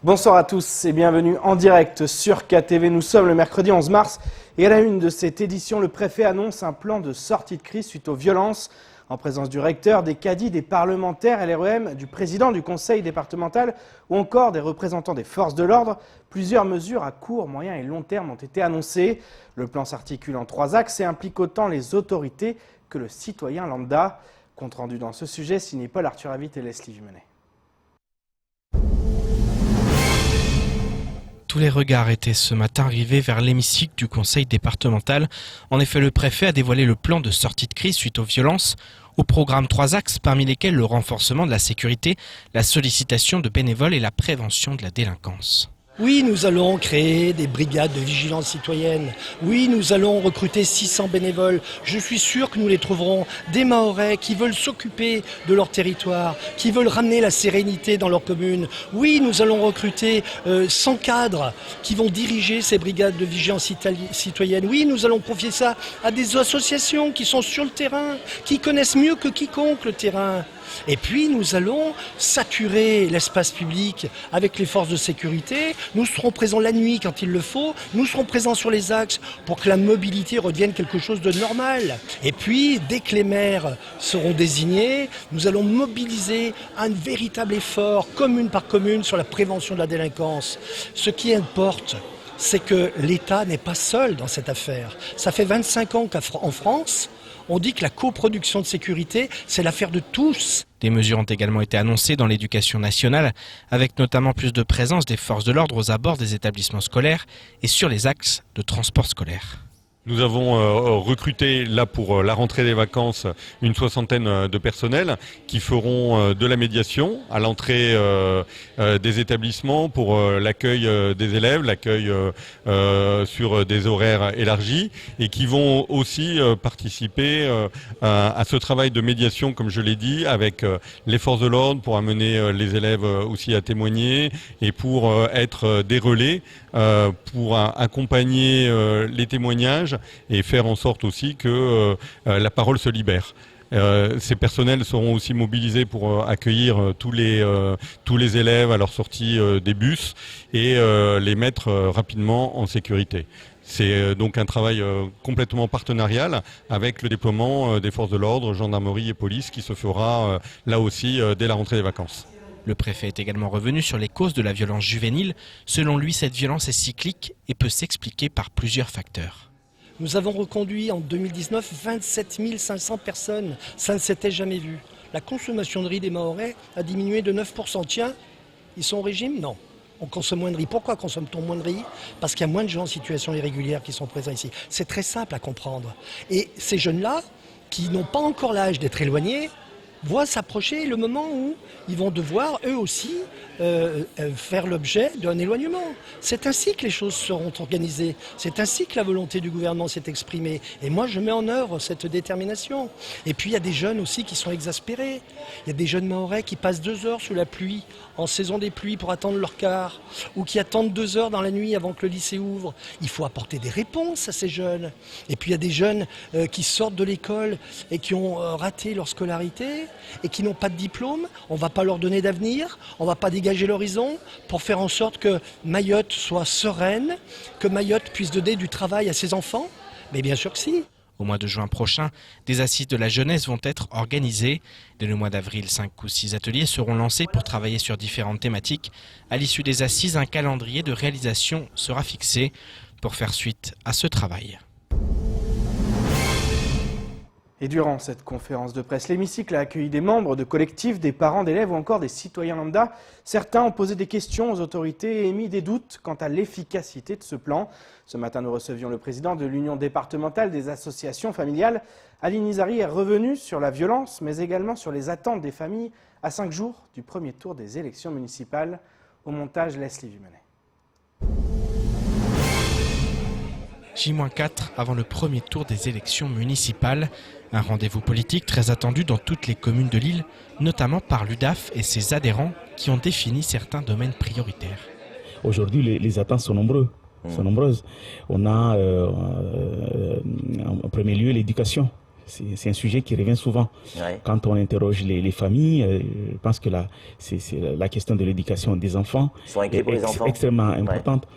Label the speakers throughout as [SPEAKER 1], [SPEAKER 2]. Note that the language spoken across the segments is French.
[SPEAKER 1] Bonsoir à tous et bienvenue en direct sur KTV. Nous sommes le mercredi 11 mars et à la une de cette édition, le préfet annonce un plan de sortie de crise suite aux violences. En présence du recteur, des cadis, des parlementaires, LREM, du président du conseil départemental ou encore des représentants des forces de l'ordre, plusieurs mesures à court, moyen et long terme ont été annoncées. Le plan s'articule en 3 axes et implique autant les autorités que le citoyen lambda. Compte rendu dans ce sujet, signé Paul Arthur Avit et Leslie Vimenet.
[SPEAKER 2] Tous les regards étaient ce matin rivés vers l'hémicycle du conseil départemental. En effet, le préfet a dévoilé le plan de sortie de crise suite aux violences. Au programme 3 axes, parmi lesquels le renforcement de la sécurité, la sollicitation de bénévoles et la prévention de la délinquance.
[SPEAKER 3] Oui, nous allons créer des brigades de vigilance citoyenne. Oui, nous allons recruter 600 bénévoles. Je suis sûr que nous les trouverons, des Mahorais qui veulent s'occuper de leur territoire, qui veulent ramener la sérénité dans leur commune. Oui, nous allons recruter 100 cadres qui vont diriger ces brigades de vigilance citoyenne. Oui, nous allons confier ça à des associations qui sont sur le terrain, qui connaissent mieux que quiconque le terrain. Et puis nous allons saturer l'espace public avec les forces de sécurité. Nous serons présents la nuit quand il le faut. Nous serons présents sur les axes pour que la mobilité redevienne quelque chose de normal. Et puis, dès que les maires seront désignés, nous allons mobiliser un véritable effort, commune par commune, sur la prévention de la délinquance. Ce qui importe, c'est que l'État n'est pas seul dans cette affaire. Ça fait 25 ans qu'en France, on dit que la coproduction de sécurité, c'est l'affaire de tous.
[SPEAKER 2] Des mesures ont également été annoncées dans l'éducation nationale, avec notamment plus de présence des forces de l'ordre aux abords des établissements scolaires et sur les axes de transport scolaire.
[SPEAKER 4] Nous avons recruté là pour la rentrée des vacances une 60aine de personnels qui feront de la médiation à l'entrée des établissements pour l'accueil des élèves, l'accueil sur des horaires élargis et qui vont aussi participer à ce travail de médiation, comme je l'ai dit, avec les forces de l'ordre pour amener les élèves aussi à témoigner et pour être des relais pour accompagner les témoignages et faire en sorte aussi que la parole se libère. Ces personnels seront aussi mobilisés pour accueillir tous les élèves à leur sortie des bus et les mettre rapidement en sécurité. C'est donc un travail complètement partenarial avec le déploiement des forces de l'ordre, gendarmerie et police qui se fera là aussi dès la rentrée des vacances.
[SPEAKER 2] Le préfet est également revenu sur les causes de la violence juvénile. Selon lui, cette violence est cyclique et peut s'expliquer par plusieurs facteurs.
[SPEAKER 3] Nous avons reconduit en 2019 27 500 personnes. Ça ne s'était jamais vu. La consommation de riz des Mahorais a diminué de 9%. Tiens, ils sont au régime? Non. On consomme moins de riz. Pourquoi consomme-t-on moins de riz? Parce qu'il y a moins de gens en situation irrégulière qui sont présents ici. C'est très simple à comprendre. Et ces jeunes-là, qui n'ont pas encore l'âge d'être éloignés, voient s'approcher le moment où ils vont devoir, eux aussi, faire l'objet d'un éloignement. C'est ainsi que les choses seront organisées. C'est ainsi que la volonté du gouvernement s'est exprimée. Et moi, je mets en œuvre cette détermination. Et puis, il y a des jeunes aussi qui sont exaspérés. Il y a des jeunes Mahorais qui passent 2 heures sous la pluie, en saison des pluies, pour attendre leur car, ou qui attendent 2 heures dans la nuit avant que le lycée ouvre. Il faut apporter des réponses à ces jeunes. Et puis, il y a des jeunes qui sortent de l'école et qui ont raté leur scolarité et qui n'ont pas de diplôme. On ne va pas leur donner d'avenir, on ne va pas dégager l'horizon pour faire en sorte que Mayotte soit sereine, que Mayotte puisse donner du travail à ses enfants. Mais bien sûr que si.
[SPEAKER 2] Au mois de juin prochain, des assises de la jeunesse vont être organisées. Dès le mois d'avril, 5 ou 6 ateliers seront lancés pour travailler sur différentes thématiques. À l'issue des assises, un calendrier de réalisation sera fixé pour faire suite à ce travail.
[SPEAKER 1] Et durant cette conférence de presse, l'hémicycle a accueilli des membres de collectifs, des parents d'élèves ou encore des citoyens lambda. Certains ont posé des questions aux autorités et émis des doutes quant à l'efficacité de ce plan. Ce matin, nous recevions le président de l'Union départementale des associations familiales. Ali Nizari est revenu sur la violence, mais également sur les attentes des familles à 5 jours du premier tour des élections municipales. Au montage, Leslie Vimenet.
[SPEAKER 2] J-4 avant le premier tour des élections municipales. Un rendez-vous politique très attendu dans toutes les communes de l'île, notamment par l'UDAF et ses adhérents qui ont défini certains domaines prioritaires.
[SPEAKER 5] Aujourd'hui, les attentes sont nombreuses. On a en premier lieu l'éducation. C'est un sujet qui revient souvent.
[SPEAKER 6] Ouais.
[SPEAKER 5] Quand on interroge les familles, je pense que c'est la question de l'éducation des enfants
[SPEAKER 6] Ils sont inquiets pour les enfants.
[SPEAKER 5] extrêmement importante.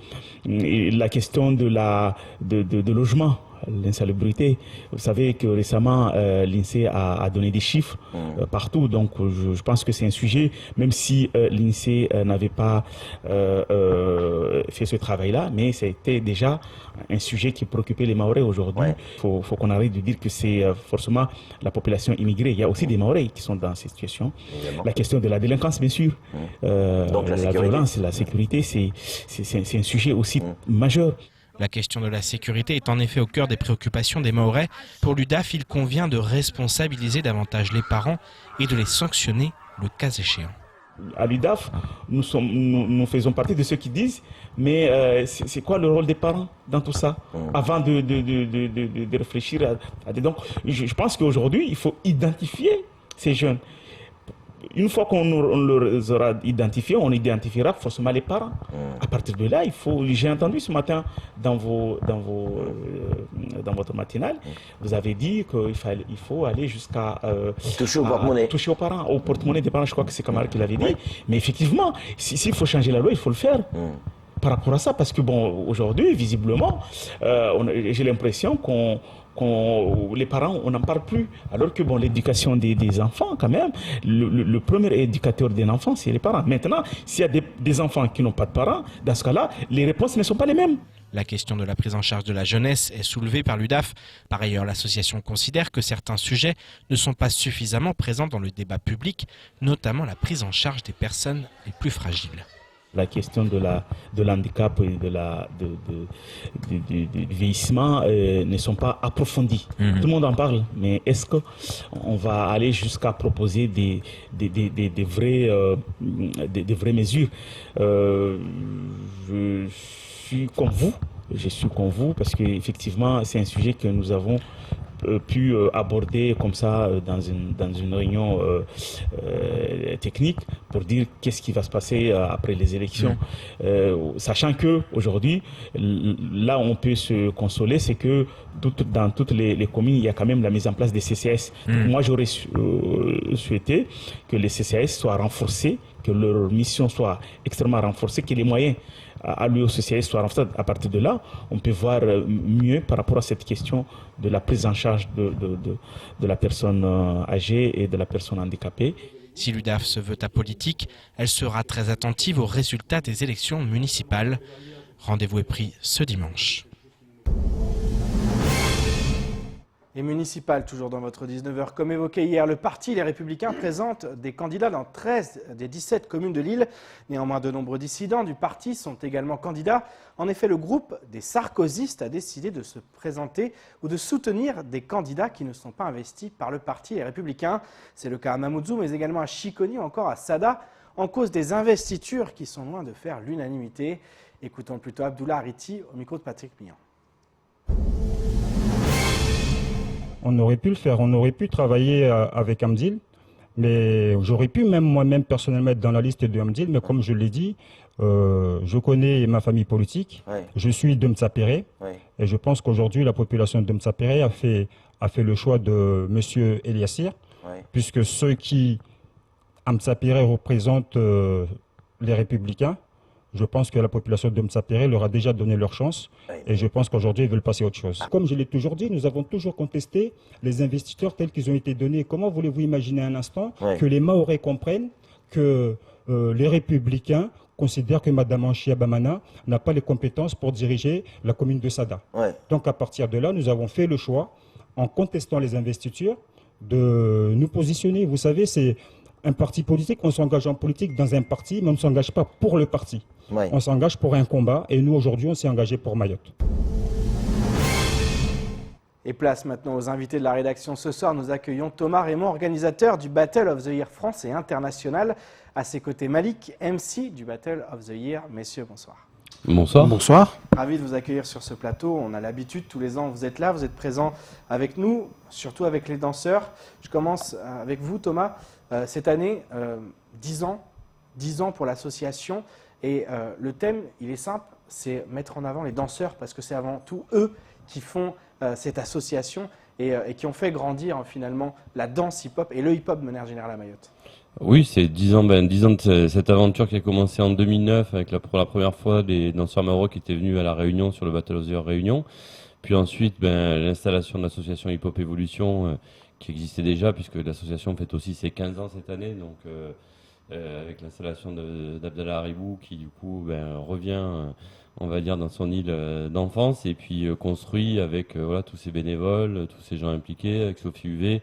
[SPEAKER 5] Et la question de logement, l'insalubrité. Vous savez que récemment, l'INSEE a donné des chiffres partout. Donc, je pense que c'est un sujet, même si l'INSEE n'avait pas fait ce travail-là, mais c'était déjà un sujet qui préoccupait les Mahorais aujourd'hui. Il faut qu'on arrête de dire que c'est forcément la population immigrée. Il y a aussi des Mahorais qui sont dans cette situation.
[SPEAKER 6] Évidemment.
[SPEAKER 5] La question de la délinquance, bien sûr.
[SPEAKER 6] Donc, la sécurité.
[SPEAKER 5] Violence, la sécurité, c'est un sujet aussi majeur.
[SPEAKER 2] La question de la sécurité est en effet au cœur des préoccupations des Mahorais. Pour l'UDAF, il convient de responsabiliser davantage les parents et de les sanctionner le cas échéant.
[SPEAKER 5] À l'UDAF, nous faisons partie de ceux qui disent, mais c'est quoi le rôle des parents dans tout ça, avant de réfléchir à des... Donc, je pense qu'aujourd'hui, il faut identifier ces jeunes. Une fois qu'on les aura identifiés, on identifiera forcément les parents. À partir de là, j'ai entendu ce matin dans votre matinale, vous avez dit qu'il faut aller jusqu'à
[SPEAKER 6] toucher au porte-monnaie.
[SPEAKER 5] Toucher aux parents, au porte-monnaie des parents. Je crois que c'est Camara qui l'avait dit. Mais effectivement, s'il faut changer la loi, il faut le faire. Par rapport à ça, parce que bon, aujourd'hui, visiblement, j'ai l'impression les parents, on n'en parle plus. Alors que bon, l'éducation des enfants, quand même, le premier éducateur d'un enfant, c'est les parents. Maintenant, s'il y a des enfants qui n'ont pas de parents, dans ce cas-là, les réponses ne sont pas les mêmes.
[SPEAKER 2] La question de la prise en charge de la jeunesse est soulevée par l'UDAF. Par ailleurs, l'association considère que certains sujets ne sont pas suffisamment présents dans le débat public, notamment la prise en charge des personnes les plus fragiles.
[SPEAKER 5] La question de l'handicap et du vieillissement ne sont pas approfondies. Tout le monde en parle, mais est-ce qu'on va aller jusqu'à proposer des vraies mesures? Je suis comme vous, parce qu'effectivement, c'est un sujet que nous avons pu aborder comme ça dans une réunion technique pour dire qu'est-ce qui va se passer après les élections. Sachant que aujourd'hui, là où on peut se consoler, c'est que dans toutes les communes, il y a quand même la mise en place des CCAS. Moi, j'aurais souhaité que les CCAS soient renforcés, que leur mission soit extrêmement renforcée, que les moyens alloués aux CCAS soient renforcés. À partir de là, on peut voir mieux par rapport à cette question de la prise en charge de la personne âgée et de la personne handicapée.
[SPEAKER 2] Si l'UDAF se veut apolitique, elle sera très attentive aux résultats des élections municipales. Rendez-vous est pris ce dimanche.
[SPEAKER 1] Et municipal, toujours dans votre 19h. Comme évoqué hier, le parti Les Républicains présente des candidats dans 13 des 17 communes de l'île. Néanmoins, de nombreux dissidents du parti sont également candidats. En effet, le groupe des sarkozystes a décidé de se présenter ou de soutenir des candidats qui ne sont pas investis par le parti Les Républicains. C'est le cas à Mamoudzou, mais également à Chiconi ou encore à Sada, en cause des investitures qui sont loin de faire l'unanimité. Écoutons plutôt Abdoullah Ariti au micro de Patrick Mian.
[SPEAKER 7] On aurait pu le faire, on aurait pu travailler avec Amdil, mais j'aurais pu même moi-même personnellement être dans la liste de Amdil, mais comme je l'ai dit, je connais ma famille politique, je suis de Mtsapéré, et je pense qu'aujourd'hui la population de Mtsapéré a fait le choix de M. Eliassir, puisque ceux qui, à Mtsapéré, représentent les Républicains, je pense que la population de Mtsapéré leur a déjà donné leur chance et je pense qu'aujourd'hui, ils veulent passer à autre chose. Comme je l'ai toujours dit, nous avons toujours contesté les investisseurs tels qu'ils ont été donnés. Comment voulez-vous imaginer un instant que les Mahorais comprennent que les Républicains considèrent que Mme Anchia Bamana n'a pas les compétences pour diriger la commune de Sada. Donc à partir de là, nous avons fait le choix, en contestant les investitures, de nous positionner. Vous savez, c'est un parti politique, on s'engage en politique dans un parti, mais on ne s'engage pas pour le parti. On s'engage pour un combat et nous, aujourd'hui, on s'est engagé pour Mayotte.
[SPEAKER 1] Et place maintenant aux invités de la rédaction. Ce soir, nous accueillons Thomas Raymond, organisateur du Battle of the Year France et international. À ses côtés, Malik, MC du Battle of the Year. Messieurs, bonsoir.
[SPEAKER 8] Bonsoir.
[SPEAKER 9] Bonsoir.
[SPEAKER 1] Ravi de vous accueillir sur ce plateau. On a l'habitude, tous les ans, vous êtes là, vous êtes présents avec nous, surtout avec les danseurs. Je commence avec vous, Thomas. Cette année, 10 ans pour l'association. Et le thème, il est simple, c'est mettre en avant les danseurs parce que c'est avant tout eux qui font cette association. et qui ont fait grandir finalement la danse hip-hop et le hip-hop de manière générale à Mayotte.
[SPEAKER 8] Oui, c'est 10 ans, 10 ans de cette aventure qui a commencé en 2009 avec pour la première fois des danseurs maoris qui étaient venus à la Réunion sur le Battle of the Year Réunion. Puis ensuite, l'installation de l'association Hip Hop Evolution qui existait déjà puisque l'association fête aussi ses 15 ans cette année. Donc avec l'installation d'Abdallah Haribou qui du coup revient, on va dire, dans son île d'enfance et puis construit avec tous ces bénévoles, tous ces gens impliqués, avec Sophie UV,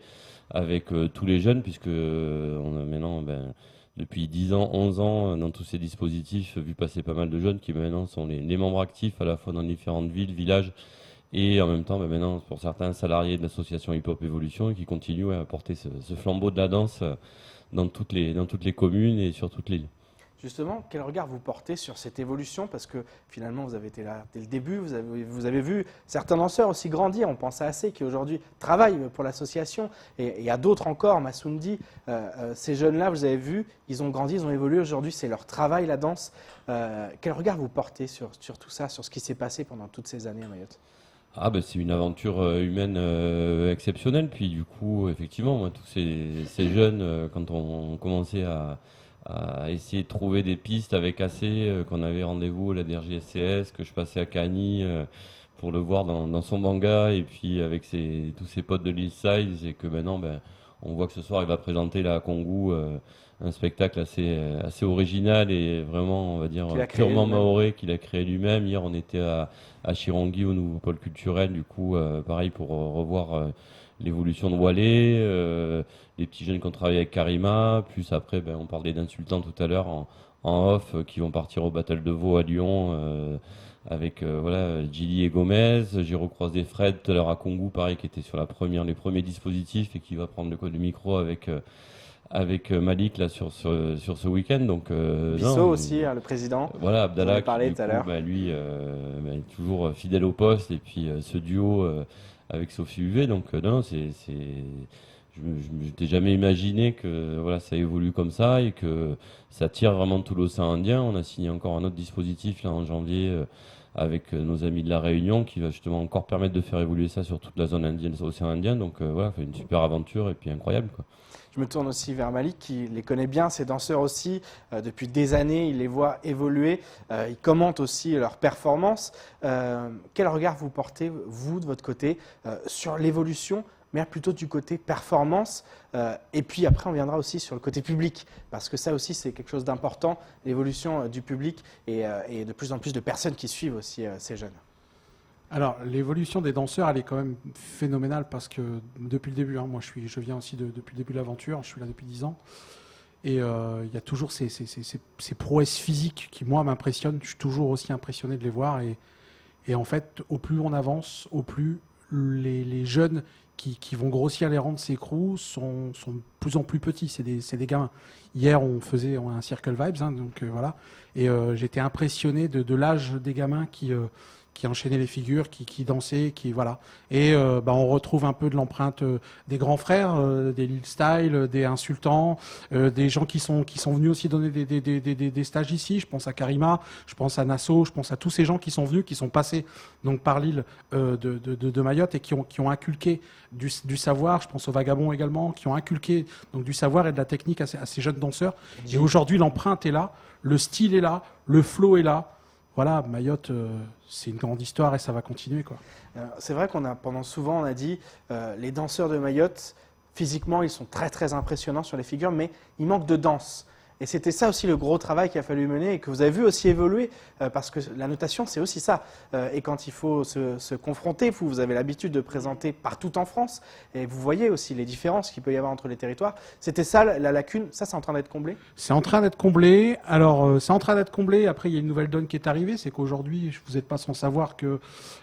[SPEAKER 8] avec tous les jeunes, puisque on a maintenant, depuis 10 ans, 11 ans, dans tous ces dispositifs, vu passer pas mal de jeunes qui maintenant sont les membres actifs à la fois dans différentes villes, villages, et en même temps, maintenant, pour certains salariés de l'association Hip Hop Evolution, qui continuent à porter ce flambeau de la danse dans toutes les communes et sur toute l'île.
[SPEAKER 1] Justement, quel regard vous portez sur cette évolution? Parce que finalement, vous avez été là dès le début, vous avez vu certains danseurs aussi grandir. On pense à Assé qui aujourd'hui travaille pour l'association. Et il y a d'autres encore, Massoundi. Ces jeunes-là, vous avez vu, ils ont grandi, ils ont évolué. Aujourd'hui, c'est leur travail, la danse. Quel regard vous portez sur tout ça, sur ce qui s'est passé pendant toutes ces années à Mayotte?
[SPEAKER 8] C'est une aventure humaine exceptionnelle. Puis du coup, effectivement, moi, tous ces jeunes, quand on commençait à essayer de trouver des pistes avec AC, qu'on avait rendez-vous à la DRJSCS, que je passais à Cagny pour le voir dans son manga, et puis avec tous ses potes de l'East Side, et que maintenant, on voit que ce soir, il va présenter là à Kongu un spectacle assez original et vraiment, on va dire, purement maoré, qu'il a créé lui-même. Hier, on était à Chirongi, au nouveau pôle culturel, du coup, pareil, pour revoir l'évolution de Wallet, les petits jeunes qui ont travaillé avec Karima, plus après, on parlait d'insultants tout à l'heure en off, qui vont partir au Battle de Vaud à Lyon, avec Gilly et Gomez. J'ai recroisé Fred tout à l'heure à Kongu, pareil, qui était sur les premiers dispositifs et qui va prendre le micro avec Malik là sur ce week-end. Donc
[SPEAKER 1] Bissot aussi, le président.
[SPEAKER 8] Voilà, Abdallah qui
[SPEAKER 1] tout à l'heure.
[SPEAKER 8] Lui est toujours fidèle au poste, et puis ce duo avec Sophie UV. Donc je n'étais jamais imaginé que ça évolue comme ça et que ça tire vraiment tout l'océan Indien. On a signé encore un autre dispositif là en janvier avec nos amis de la Réunion qui va justement encore permettre de faire évoluer ça sur toute la zone indienne, océan Indien. Donc c'est une super aventure et puis incroyable, quoi.
[SPEAKER 1] Je me tourne aussi vers Malik, qui les connaît bien, ces danseurs aussi. Depuis des années, il les voit évoluer. Il commente aussi leurs performances. Quel regard vous portez, vous, de votre côté, sur l'évolution, mais plutôt du côté performance? Et puis après, on viendra aussi sur le côté public, parce que ça aussi, c'est quelque chose d'important, l'évolution du public et de plus en plus de personnes qui suivent aussi ces jeunes.
[SPEAKER 9] Alors, l'évolution des danseurs, elle est quand même phénoménale parce que depuis le début, moi je viens aussi depuis le début de l'aventure, je suis là depuis 10 ans. Et il y a toujours ces prouesses physiques qui, moi, m'impressionnent. Je suis toujours aussi impressionné de les voir. Et en fait, au plus on avance, au plus les jeunes qui vont grossir les rangs de ces crews sont de plus en plus petits. C'est des gamins. Hier, on faisait un Circle Vibes, donc voilà. Et j'étais impressionné de l'âge des gamins qui enchaînaient les figures, qui dansaient, voilà. Et on retrouve un peu de l'empreinte des grands frères, des Lil Style, des insultants, des gens qui sont venus aussi donner des stages ici. Je pense à Karima, je pense à Nassau, je pense à tous ces gens qui sont venus, qui sont passés donc par l'île de Mayotte et qui ont inculqué du savoir. Je pense aux Vagabonds également, qui ont inculqué donc du savoir et de la technique à ces jeunes danseurs. Et aujourd'hui, l'empreinte est là, le style est là, le flow est là. Voilà, Mayotte, c'est une grande histoire et ça va continuer, quoi.
[SPEAKER 1] C'est vrai pendant souvent on a dit les danseurs de Mayotte, physiquement ils sont très très impressionnants sur les figures, mais il manque de danse. Et c'était ça aussi le gros travail qu'il a fallu mener et que vous avez vu aussi évoluer, parce que la notation c'est aussi ça. Et quand il faut se confronter, vous avez l'habitude de présenter partout en France, et vous voyez aussi les différences qu'il peut y avoir entre les territoires. C'était ça la lacune, ça c'est en train d'être comblé?
[SPEAKER 9] C'est en train d'être comblé. Alors c'est en train d'être comblé, après il y a une nouvelle donne qui est arrivée, c'est qu'aujourd'hui, vous n'êtes pas sans savoir que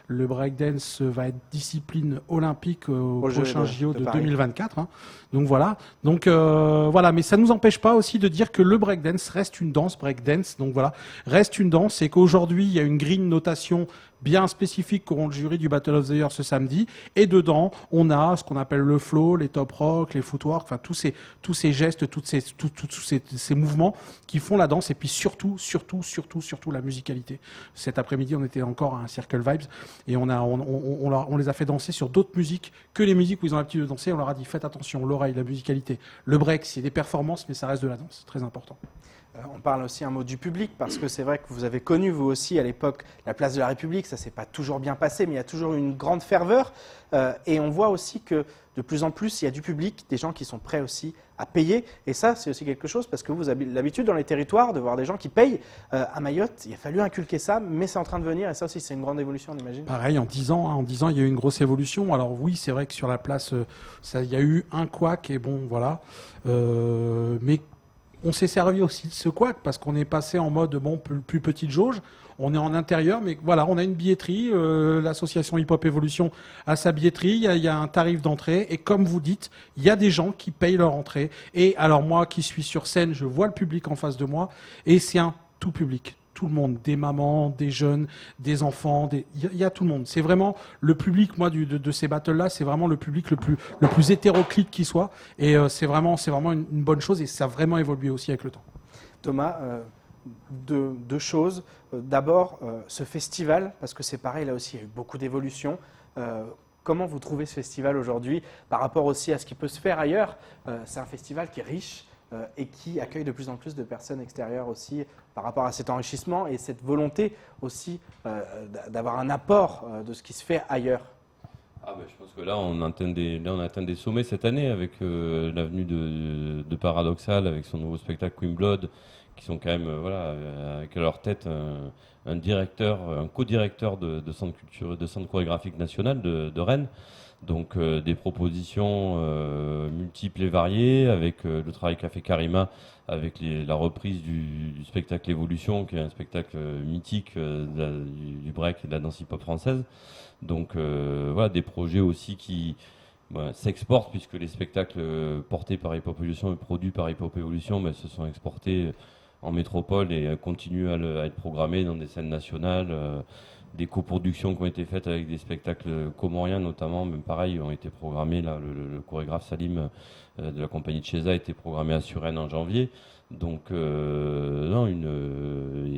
[SPEAKER 9] le breakdance va être discipline olympique au prochain JO de 2024. Donc voilà. Donc voilà, mais ça ne nous empêche pas aussi de dire que le breakdance reste une danse, breakdance, donc voilà, reste une danse, et qu'aujourd'hui, il y a une grille de notation bien spécifique qu'auront le jury du Battle of the Year ce samedi, et dedans, on a ce qu'on appelle le flow, les top rock, les footwork, enfin tous ces gestes, tous ces mouvements qui font la danse, et puis surtout la musicalité. Cet après-midi, on était encore à un Circle Vibes, et on les a fait danser sur d'autres musiques que les musiques où ils ont l'habitude de danser. On leur a dit, faites attention, l'oreille, la musicalité, le break, c'est des performances, mais ça reste de la danse, très important.
[SPEAKER 1] On parle aussi un mot du public, parce que c'est vrai que vous avez connu, vous aussi, à l'époque, la place de la République. Ça ne s'est pas toujours bien passé, mais il y a toujours une grande ferveur. Et on voit aussi que de plus en plus, il y a du public, des gens qui sont prêts aussi à payer. Et ça, c'est aussi quelque chose, parce que vous avez l'habitude dans les territoires de voir des gens qui payent. À Mayotte, il a fallu inculquer ça, mais c'est en train de venir. Et ça aussi, c'est une grande évolution, on imagine.
[SPEAKER 9] Pareil, en 10 ans, il y a eu une grosse évolution. Alors oui, c'est vrai que sur la place, il y a eu un couac, et bon, voilà. Mais on s'est servi aussi de ce couac parce qu'on est passé en mode plus petite jauge. On est en intérieur, mais voilà, on a une billetterie. L'association Hip Hop Evolution a sa billetterie. Il y a un tarif d'entrée. Et comme vous dites, il y a des gens qui payent leur entrée. Et alors moi, qui suis sur scène, je vois le public en face de moi. Et c'est un tout public. Tout le monde, des mamans, des jeunes, des enfants, il y a tout le monde. C'est vraiment le public, moi, de ces battles-là, c'est vraiment le public le plus hétéroclite qui soit. Et c'est vraiment une bonne chose, et ça a vraiment évolué aussi avec le temps.
[SPEAKER 1] Thomas, deux choses. D'abord, ce festival, parce que c'est pareil, là aussi, il y a eu beaucoup d'évolutions. Comment vous trouvez ce festival aujourd'hui par rapport aussi à ce qui peut se faire ailleurs? C'est un festival qui est riche, et qui accueille de plus en plus de personnes extérieures aussi par rapport à cet enrichissement et cette volonté aussi d'avoir un apport de ce qui se fait ailleurs.
[SPEAKER 8] Je pense que là, on atteint des sommets cette année avec l'avenue de Paradoxal, avec son nouveau spectacle Queen Blood, qui sont quand même, avec à leur tête un co-directeur de centre chorégraphique national de Rennes. Donc des propositions multiples et variées, avec le travail qu'a fait Karima, avec la reprise du spectacle Évolution, qui est un spectacle mythique du break et de la danse hip-hop française. Donc des projets aussi qui s'exportent, puisque les spectacles portés par Hip Hop Evolution et produits par Hip Hop Evolution se sont exportés en métropole et continuent à être programmés dans des scènes nationales. Des coproductions qui ont été faites avec des spectacles comoriens notamment, même pareil, ont été programmés. Là, le chorégraphe Salim de la compagnie de Chesa a été programmé à Suresnes en janvier. Donc, et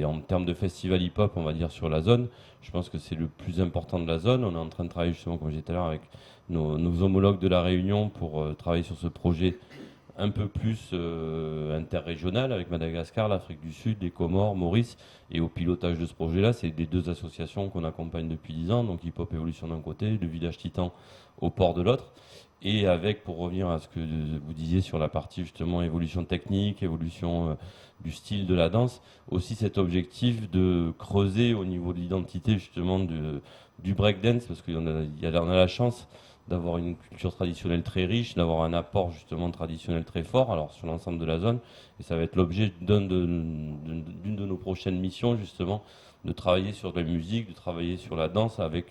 [SPEAKER 8] en termes de festival hip-hop, on va dire sur la zone, je pense que c'est le plus important de la zone. On est en train de travailler justement, comme je disais tout à l'heure, avec nos homologues de la Réunion pour travailler sur ce projet un peu plus interrégional avec Madagascar, l'Afrique du Sud, les Comores, Maurice. Et au pilotage de ce projet-là, c'est des deux associations qu'on accompagne depuis 10 ans, donc Hip Hop Evolution d'un côté, le Village Titan au port de l'autre. Et avec, pour revenir à ce que vous disiez sur la partie justement évolution technique, évolution du style de la danse, aussi cet objectif de creuser au niveau de l'identité justement du breakdance, parce qu'on a la chance d'avoir une culture traditionnelle très riche, d'avoir un apport justement traditionnel très fort, alors sur l'ensemble de la zone. Et ça va être l'objet d'une de nos prochaines missions, justement, de travailler sur la musique, de travailler sur la danse, avec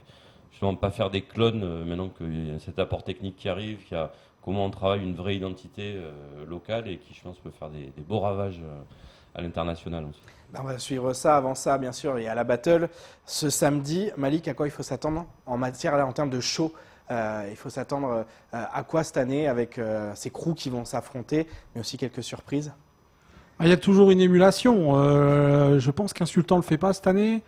[SPEAKER 8] justement pas faire des clones, maintenant qu'il y a cet apport technique qui arrive, comment on travaille une vraie identité locale et qui, je pense, peut faire des beaux ravages à l'international aussi.
[SPEAKER 1] On va suivre ça. Avant ça, bien sûr, il y a la battle ce samedi. Malik, à quoi il faut s'attendre en termes de show? Il faut s'attendre à quoi cette année avec ces crews qui vont s'affronter, mais aussi quelques surprises?
[SPEAKER 9] Il y a toujours une émulation. Je pense qu'Insultant ne le fait pas cette année.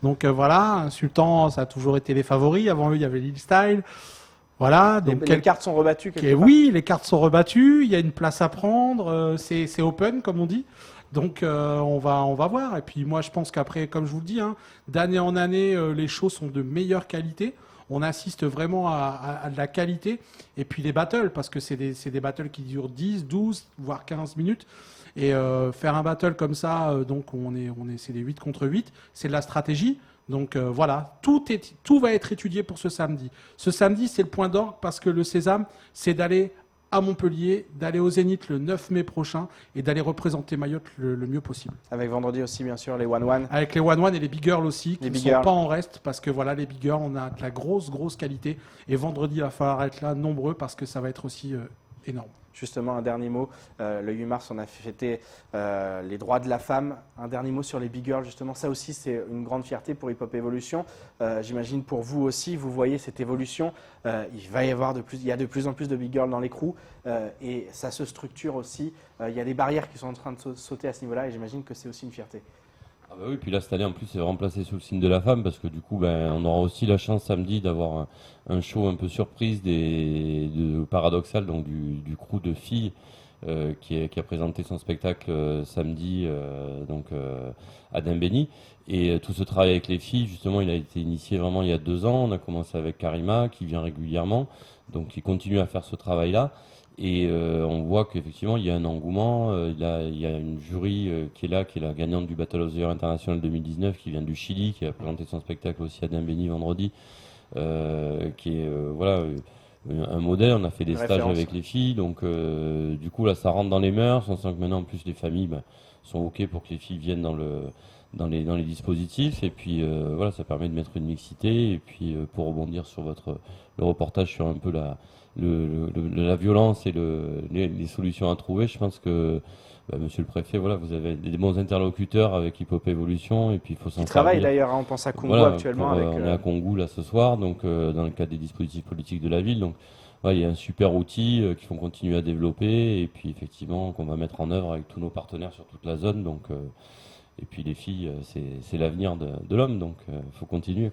[SPEAKER 9] Donc Insultant, ça a toujours été les favoris. Avant eux, il y avait Lil Style. Voilà. Donc
[SPEAKER 1] les cartes sont rebattues
[SPEAKER 9] Oui, les cartes sont rebattues. Il y a une place à prendre. C'est open, comme on dit. Donc on va voir. Et puis moi, je pense qu'après, comme je vous le dis, d'année en année, les shows sont de meilleure qualité. On assiste vraiment à de la qualité. Et puis les battles, parce que c'est des battles qui durent 10, 12, voire 15 minutes. Et faire un battle comme ça, donc c'est des 8 contre 8, c'est de la stratégie. Donc tout va être étudié pour ce samedi. Ce samedi, c'est le point d'orgue parce que le sésame, c'est d'aller à Montpellier, d'aller au Zénith le 9 mai prochain et d'aller représenter Mayotte le mieux possible.
[SPEAKER 1] Avec vendredi aussi, bien sûr, les One-One.
[SPEAKER 9] Avec les One-One et les Big Girls aussi, qui ne sont pas en reste, parce que les Big Girls, on a de la grosse qualité. Et vendredi, il va falloir être là nombreux parce que ça va être aussi énorme.
[SPEAKER 1] Justement, un dernier mot. Le 8 mars, on a fêté les droits de la femme. Un dernier mot sur les big girls, justement. Ça aussi, c'est une grande fierté pour Hip Hop Evolution. J'imagine pour vous aussi, vous voyez cette évolution. Il y a de plus en plus de big girls dans les crews et ça se structure aussi. Il y a des barrières qui sont en train de sauter à ce niveau-là et j'imagine que c'est aussi une fierté.
[SPEAKER 8] Ah bah oui, puis là cette année en plus c'est remplacé sous le signe de la femme parce que du coup on aura aussi la chance samedi d'avoir un show un peu surprise de Paradoxal, donc du crew de filles qui a présenté son spectacle samedi à Dembéni. Et tout ce travail avec les filles, justement, il a été initié vraiment il y a 2 ans. On a commencé avec Karima qui vient régulièrement, donc qui continue à faire ce travail-là. Et on voit qu'effectivement, il y a un engouement. Il y a une jury qui est la gagnante du Battle of the Year International 2019, qui vient du Chili, qui a présenté son spectacle aussi à Dembéni vendredi, qui est un modèle. On a fait des stages avec les filles. Donc, du coup, là, ça rentre dans les mœurs. On sent que maintenant, en plus, les familles sont OK pour que les filles viennent dans les dispositifs. Et puis, ça permet de mettre une mixité. Et puis, pour rebondir sur le reportage sur un peu la violence et les solutions à trouver, je pense que monsieur le préfet, vous avez des bons interlocuteurs avec Hip Hop Evolution et puis il faut s'en servir.
[SPEAKER 1] Il travaille d'ailleurs, on pense à Congo actuellement.
[SPEAKER 8] On est à Congo là ce soir, donc dans le cadre des dispositifs politiques de la ville. Donc il y a un super outil qu'il faut continuer à développer et puis effectivement qu'on va mettre en œuvre avec tous nos partenaires sur toute la zone. Donc, et puis les filles, c'est l'avenir de l'homme, donc il faut continuer.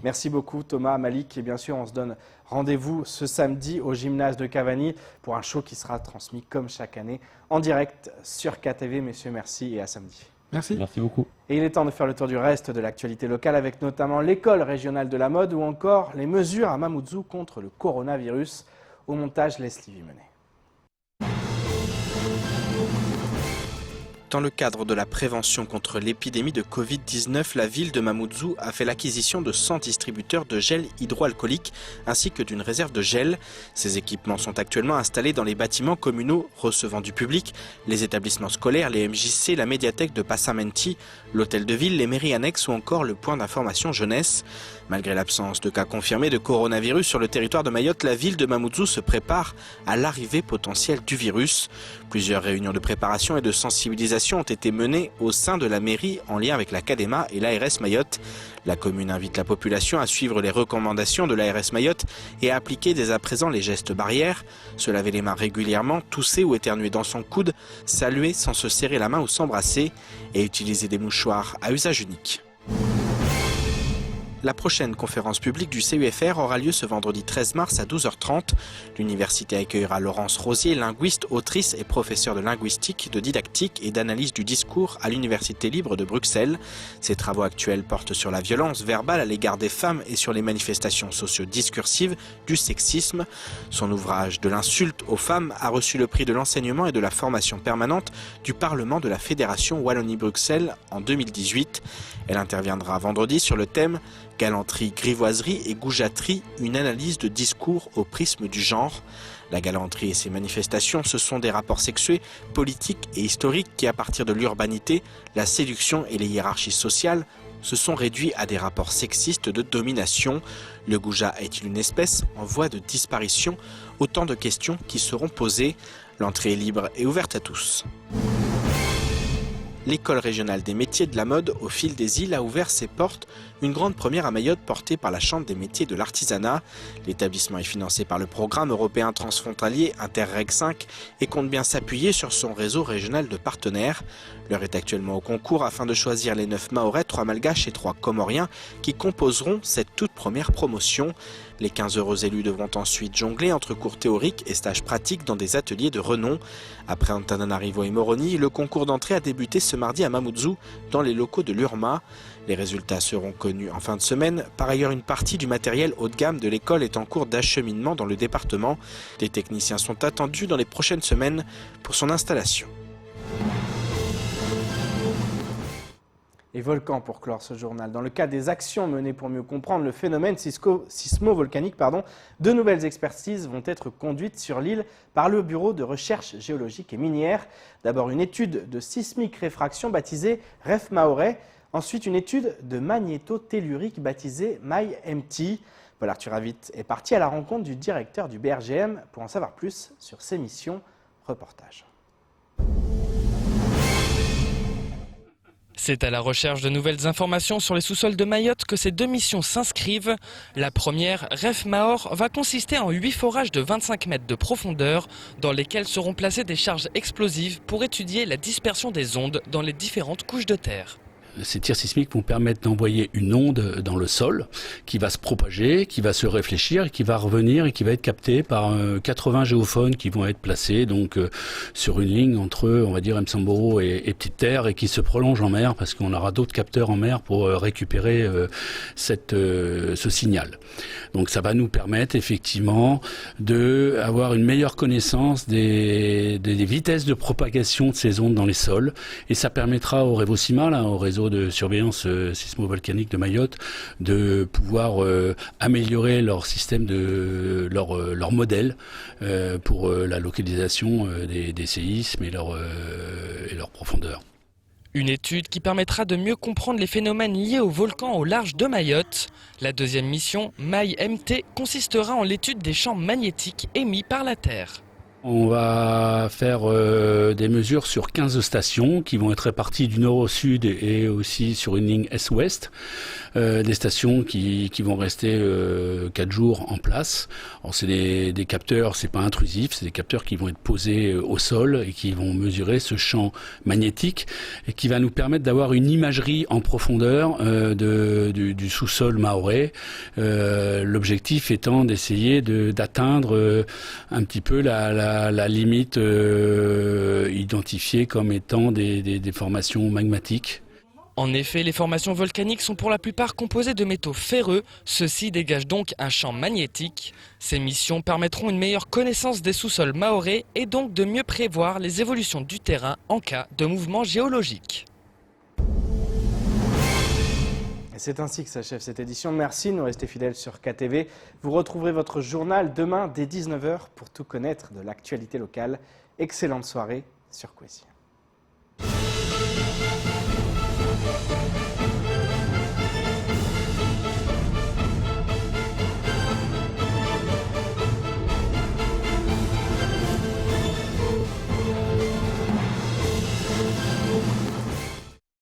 [SPEAKER 1] Merci beaucoup Thomas, Malik, et bien sûr on se donne rendez-vous ce samedi au gymnase de Cavani pour un show qui sera transmis comme chaque année en direct sur KTV. Messieurs, merci et à samedi.
[SPEAKER 9] Merci.
[SPEAKER 8] Merci beaucoup.
[SPEAKER 1] Et il est temps de faire le tour du reste de l'actualité locale avec notamment l'école régionale de la mode ou encore les mesures à Mamoudzou contre le coronavirus. Au montage, Leslie Vimenet. Dans le cadre de la prévention contre l'épidémie de Covid-19, la ville de Mamoudzou a fait l'acquisition de 100 distributeurs de gel hydroalcoolique ainsi que d'une réserve de gel. Ces équipements sont actuellement installés dans les bâtiments communaux recevant du public, les établissements scolaires, les MJC, la médiathèque de Passamenti, l'hôtel de ville, les mairies annexes ou encore le point d'information jeunesse. Malgré l'absence de cas confirmés de coronavirus sur le territoire de Mayotte, la ville de Mamoudzou se prépare à l'arrivée potentielle du virus. Plusieurs réunions de préparation et de sensibilisation ont été menées au sein de la mairie en lien avec la CADEMA et l'ARS Mayotte. La commune invite la population à suivre les recommandations de l'ARS Mayotte et à appliquer dès à présent les gestes barrières, se laver les mains régulièrement, tousser ou éternuer dans son coude, saluer sans se serrer la main ou s'embrasser et utiliser des mouchoirs à usage unique. La prochaine conférence publique du CUFR aura lieu ce vendredi 13 mars à 12h30. L'université accueillera Laurence Rosier, linguiste, autrice et professeure de linguistique, de didactique et d'analyse du discours à l'Université libre de Bruxelles. Ses travaux actuels portent sur la violence verbale à l'égard des femmes et sur les manifestations socio-discursives du sexisme. Son ouvrage De l'insulte aux femmes a reçu le prix de l'enseignement et de la formation permanente du Parlement de la Fédération Wallonie-Bruxelles en 2018. Elle interviendra vendredi sur le thème Galanterie, grivoiserie et goujaterie, une analyse de discours au prisme du genre. La galanterie et ses manifestations, ce sont des rapports sexués, politiques et historiques qui, à partir de l'urbanité, la séduction et les hiérarchies sociales, se sont réduits à des rapports sexistes de domination. Le goujat est-il une espèce en voie de disparition? Autant de questions qui seront posées. L'entrée est libre et ouverte à tous. L'école régionale des métiers de la mode au fil des îles a ouvert ses portes, une grande première à Mayotte portée par la Chambre des métiers de l'artisanat. L'établissement est financé par le programme européen transfrontalier Interreg 5 et compte bien s'appuyer sur son réseau régional de partenaires. L'heure est actuellement au concours afin de choisir les 9 Mahorais, 3 Malgaches et 3 Comoriens qui composeront cette toute première promotion. Les 15 heureux élus devront ensuite jongler entre cours théoriques et stages pratiques dans des ateliers de renom. Après Antananarivo et Moroni, le concours d'entrée a débuté ce mardi à Mamoudzou dans les locaux de l'URMA. Les résultats seront connus en fin de semaine. Par ailleurs, une partie du matériel haut de gamme de l'école est en cours d'acheminement dans le département. Des techniciens sont attendus dans les prochaines semaines pour son installation. Et Volcan pour clore ce journal. Dans le cadre des actions menées pour mieux comprendre le phénomène sismo-volcanique, de nouvelles expertises vont être conduites sur l'île par le Bureau de recherche géologique et minière. D'abord une étude de sismique réfraction baptisée REF Mahorais, ensuite une étude de magnétotellurique baptisée MAI-MT. Paul Arthur Avit est parti à la rencontre du directeur du BRGM pour en savoir plus sur ses missions. Reportage.
[SPEAKER 10] C'est à la recherche de nouvelles informations sur les sous-sols de Mayotte que ces 2 missions s'inscrivent. La première, REF Mahor, va consister en 8 forages de 25 mètres de profondeur dans lesquels seront placées des charges explosives pour étudier la dispersion des ondes dans les différentes couches de terre.
[SPEAKER 11] Ces tirs sismiques vont permettre d'envoyer une onde dans le sol qui va se propager, qui va se réfléchir, qui va revenir et qui va être captée par 80 géophones qui vont être placés donc sur une ligne entre, on va dire, Msamboro et Petite Terre et qui se prolonge en mer parce qu'on aura d'autres capteurs en mer pour récupérer ce signal. Donc ça va nous permettre effectivement d'avoir une meilleure connaissance des vitesses de propagation de ces ondes dans les sols et ça permettra au Révocima, là, au réseau de surveillance sismo-volcanique de Mayotte, de pouvoir améliorer leur système, leur modèle pour la localisation des séismes et leur profondeur.
[SPEAKER 10] Une étude qui permettra de mieux comprendre les phénomènes liés au volcan au large de Mayotte. La deuxième mission, MAI-MT, consistera en l'étude des champs magnétiques émis par la Terre.
[SPEAKER 11] On va faire des mesures sur 15 stations qui vont être réparties du nord au sud et aussi sur une ligne est-ouest. Des stations qui vont rester 4 jours en place. Alors c'est des capteurs, c'est pas intrusif, c'est des capteurs qui vont être posés au sol et qui vont mesurer ce champ magnétique et qui va nous permettre d'avoir une imagerie en profondeur du sous-sol mahorais. L'objectif étant d'essayer d'atteindre un petit peu la limite identifiée comme étant des formations magmatiques.
[SPEAKER 10] En effet, les formations volcaniques sont pour la plupart composées de métaux ferreux. Ceux-ci dégagent donc un champ magnétique. Ces missions permettront une meilleure connaissance des sous-sols mahorais et donc de mieux prévoir les évolutions du terrain en cas de mouvement géologique.
[SPEAKER 1] Et c'est ainsi que s'achève cette édition. Merci de nous rester fidèles sur KTV. Vous retrouverez votre journal demain dès 19h pour tout connaître de l'actualité locale. Excellente soirée sur Kwesi.